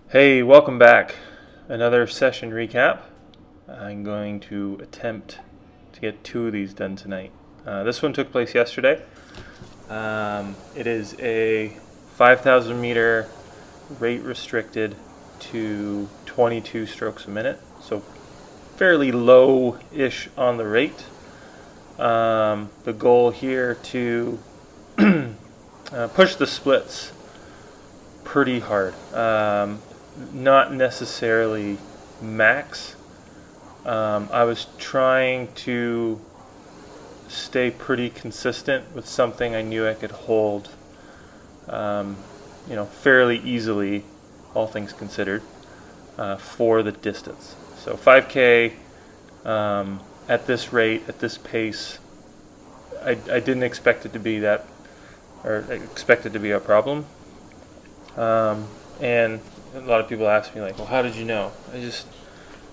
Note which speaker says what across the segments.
Speaker 1: Hey, welcome back. Another session recap. I'm going to attempt to get 2 of these done tonight. This one took place yesterday. It is a 5,000 meter rate restricted to 22 strokes a minute, so fairly low-ish on the rate. The goal here to push the splits pretty hard. Not necessarily max. I was trying to stay pretty consistent with something I knew I could hold, fairly easily, all things considered, for the distance. So 5K at this rate, at this pace, I didn't expect it to be that, or expect it to be a problem. And a lot of people ask me, like, well, how did you know?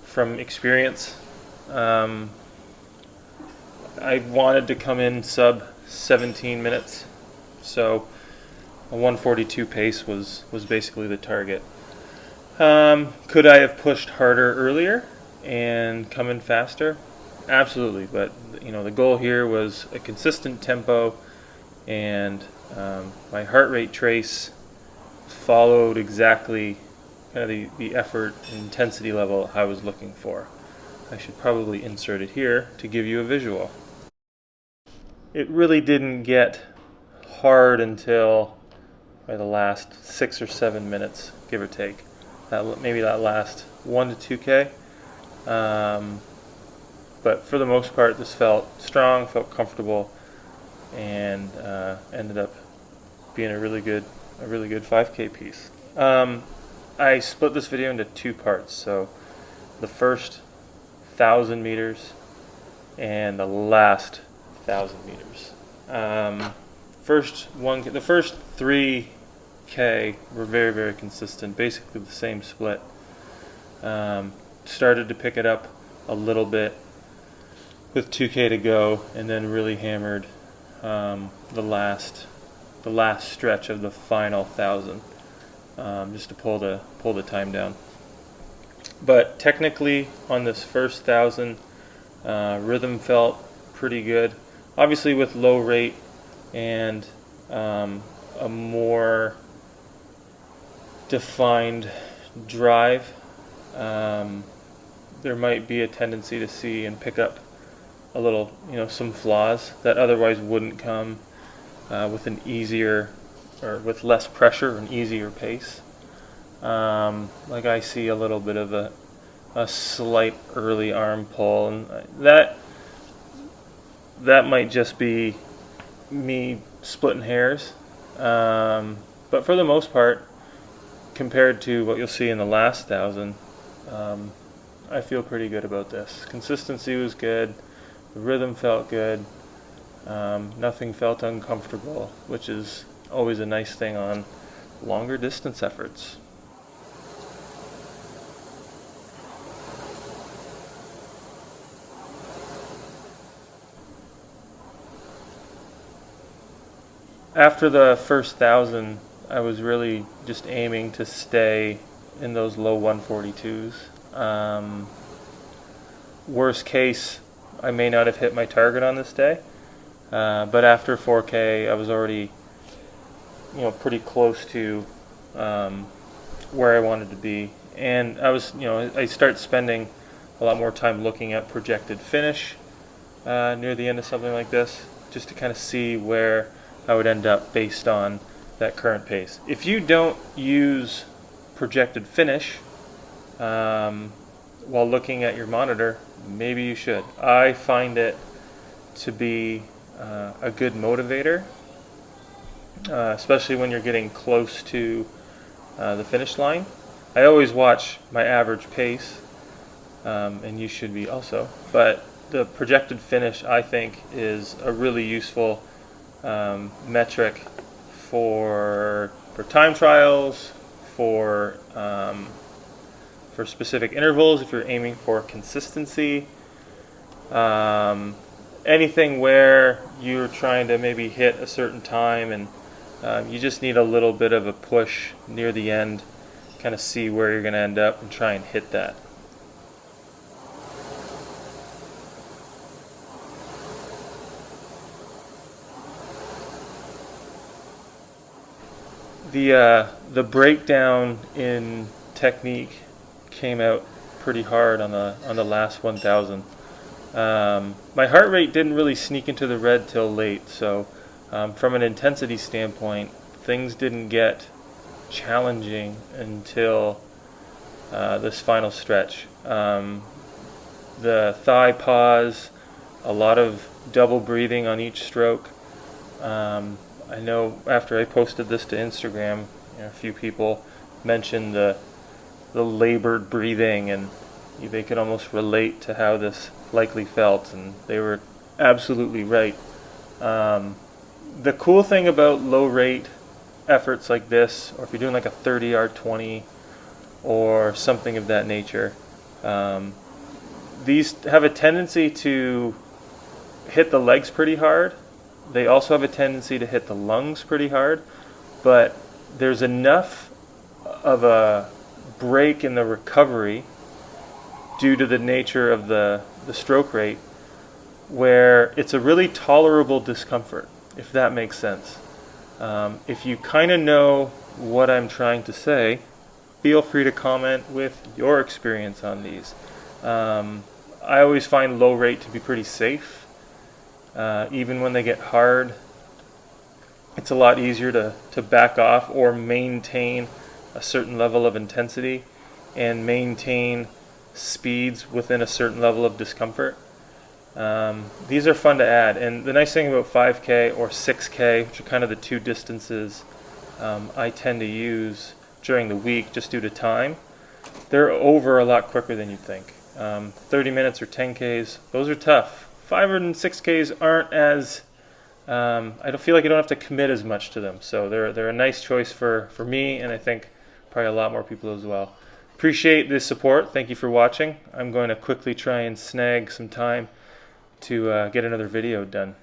Speaker 1: From experience, I wanted to come in sub 17 minutes, so a 142 pace was basically the target. Could I have pushed harder earlier and come in faster? Absolutely, but the goal here was a consistent tempo, and my heart rate trace followed exactly kind of the effort and intensity level I was looking for. I should probably insert it here to give you a visual. It really didn't get hard until by the last 6 or 7 minutes, give or take. Maybe that last 1 to 2K. But for the most part, this felt strong, felt comfortable, and ended up being a really good 5K piece. I split this video into 2 parts. So the first 1,000 meters and the last 1,000 meters. The first 3K were very, very consistent, basically the same split. Started to pick it up a little bit with 2K to go, and then really hammered the last stretch of the final 1,000, just to pull the time down. But technically, on this first 1,000, rhythm felt pretty good. Obviously, with low rate and a more defined drive, there might be a tendency to see and pick up a little, some flaws that otherwise wouldn't come with an easier, or with less pressure, an easier pace. Like I see a little bit of a slight early arm pull, and that might just be me splitting hairs. But for the most part, compared to what you'll see in the last 1,000, I feel pretty good about this. Consistency was good. The rhythm felt good. Nothing felt uncomfortable, which is always a nice thing on longer distance efforts. After the first 1,000, I was really just aiming to stay in those low 142s. Worst case, I may not have hit my target on this day, but after 4K, I was already, pretty close to where I wanted to be, and I start spending a lot more time looking at projected finish near the end of something like this, just to kind of see where I would end up based on that current pace. If you don't use projected finish while looking at your monitor, maybe you should. I find it to be a good motivator, especially when you're getting close to the finish line. I always watch my average pace, and you should be also, but the projected finish, I think, is a really useful metric for time trials, for specific intervals if you're aiming for consistency, anything where you're trying to maybe hit a certain time and you just need a little bit of a push near the end, kind of see where you're going to end up and try and hit that. The breakdown in technique came out pretty hard on the last 1,000. My heart rate didn't really sneak into the red till late, so from an intensity standpoint, things didn't get challenging until this final stretch. The thigh pause, a lot of double breathing on each stroke. I know after I posted this to Instagram, a few people mentioned the labored breathing, and they could almost relate to how this likely felt, and they were absolutely right. The cool thing about low rate efforts like this, or if you're doing like a 30 r20 or something of that nature, these have a tendency to hit the legs pretty hard. They also have a tendency to hit the lungs pretty hard, but there's enough of a break in the recovery due to the nature of the stroke rate where it's a really tolerable discomfort, if that makes sense. If you kind of know what I'm trying to say, feel free to comment with your experience on these. I always find low rate to be pretty safe. Even when they get hard, it's a lot easier to back off or maintain a certain level of intensity and maintain speeds within a certain level of discomfort. These are fun to add, and the nice thing about 5K or 6K, which are kind of the two distances I tend to use during the week just due to time, they're over a lot quicker than you'd think. 30 minutes or 10Ks, those are tough. 5 and 6Ks aren't as, I don't feel like you don't have to commit as much to them. So they're a nice choice for me, and I think probably a lot more people as well. Appreciate the support. Thank you for watching. I'm going to quickly try and snag some time to get another video done.